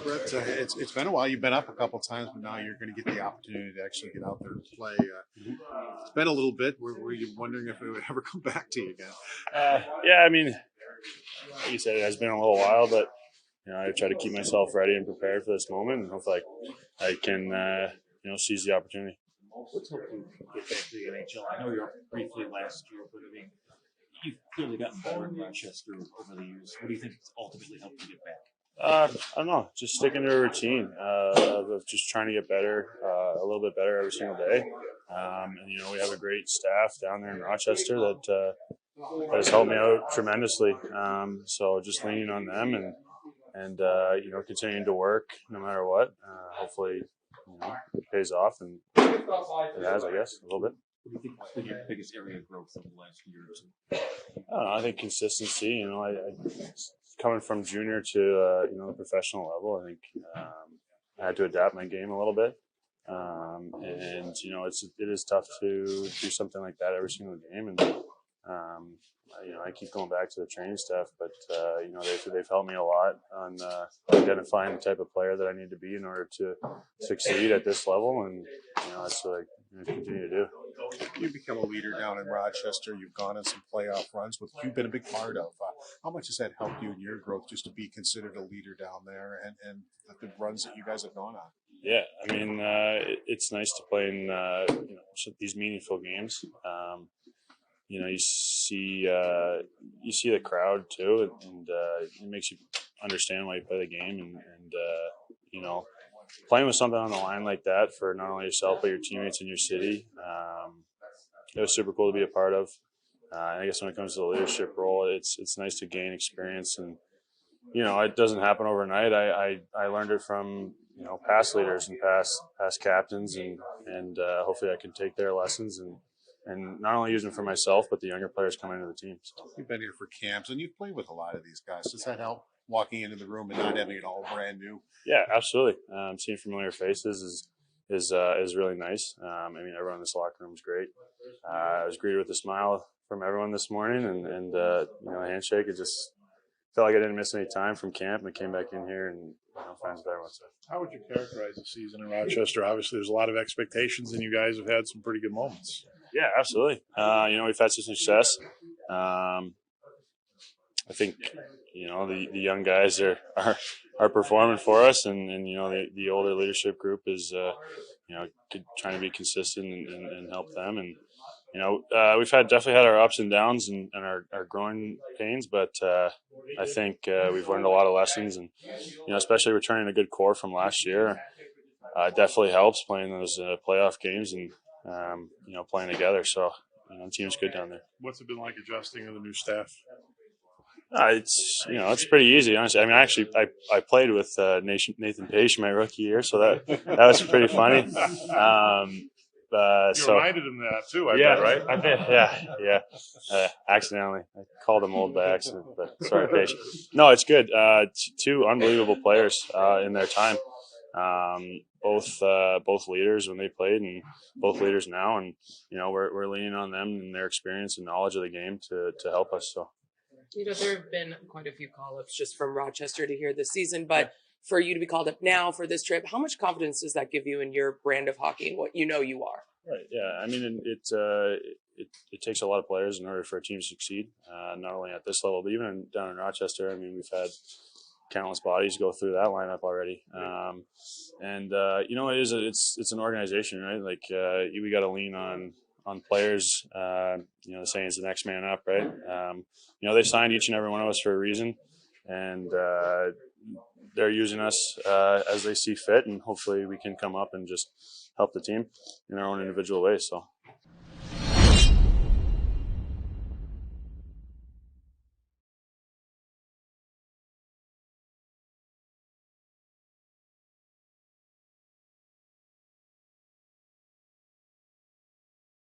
Brett, it's been a while. You've been up a couple times, but now you're going to get the opportunity to actually get out there and play. It's been a little bit. Were you wondering if it would ever come back to you again? Yeah, I mean, like you said, it has been a little while, but I try to keep myself ready and prepared for this moment, and hopefully I can seize the opportunity. What's helped you get back to the NHL? I know you're up briefly last year, but I mean, you've clearly gotten better in Rochester over the years. What do you think ultimately helped you get back? I don't know, just sticking to a routine of just trying to get better, a little bit better every single day. And we have a great staff down there in Rochester that has helped me out tremendously. So just leaning on them and continuing to work no matter what. Hopefully, it pays off, and it has, I guess, a little bit. What do you think has been your biggest area of growth over the last year or two? I don't know. I think consistency. I coming from junior to the professional level, I think I had to adapt my game a little bit, and it is tough to do something like that every single game, and I keep going back to the training staff, but they've helped me a lot on identifying the type of player that I need to be in order to succeed at this level, and that's what I continue to do. You've become a leader down in Rochester. You've gone on some playoff runs, which you've been a big part of. How much has that helped you in your growth just to be considered a leader down there and the runs that you guys have gone on? Yeah, I mean, it's nice to play in these meaningful games. You see the crowd too, and it makes you understand why you play the game, and playing with something on the line like that for not only yourself but your teammates in your city. It was super cool to be a part of. I guess when it comes to the leadership role, it's nice to gain experience, and it doesn't happen overnight. I learned it from past leaders and past captains, and hopefully I can take their lessons and not only use them for myself, but the younger players coming into the team. So. You've been here for camps, and you've played with a lot of these guys. Does that help walking into the room and not having it all brand new? Yeah, absolutely. Seeing familiar faces is really nice. Everyone in this locker room is great. I was greeted with a smile from everyone this morning, and a handshake. It just felt like I didn't miss any time from camp, and I came back in here and friends with everyone. So. How would you characterize the season in Rochester? Obviously, there's a lot of expectations, and you guys have had some pretty good moments. Yeah, absolutely. We've had some success. I think the young guys are performing for us, and the older leadership group is trying to be consistent and help them. And we've definitely had our ups and downs and our growing pains, but I think we've learned a lot of lessons, and especially returning a good core from last year definitely helps playing those playoff games and playing together. So the team's good down there. What's it been like adjusting to the new staff? It's pretty easy, honestly. I played with Nathan Page my rookie year, so that was pretty funny. You reminded him that too, I bet, right? I bet, yeah. Accidentally, I called him old by accident, but sorry, Page. No, it's good. Two unbelievable players in their time. Both leaders when they played, and both leaders now, and we're leaning on them and their experience and knowledge of the game to help us. So. There have been quite a few call-ups just from Rochester to here this season, but for you to be called up now for this trip, how much confidence does that give you in your brand of hockey and what you are? Right. Yeah. It takes a lot of players in order for a team to succeed. Not only at this level, but even down in Rochester. We've had countless bodies go through that lineup already. It's an organization, right? Like we got to lean on players. The saying is the next man up, right? They signed each and every one of us for a reason, and they're using us as they see fit, and hopefully we can come up and just help the team in our own individual ways. So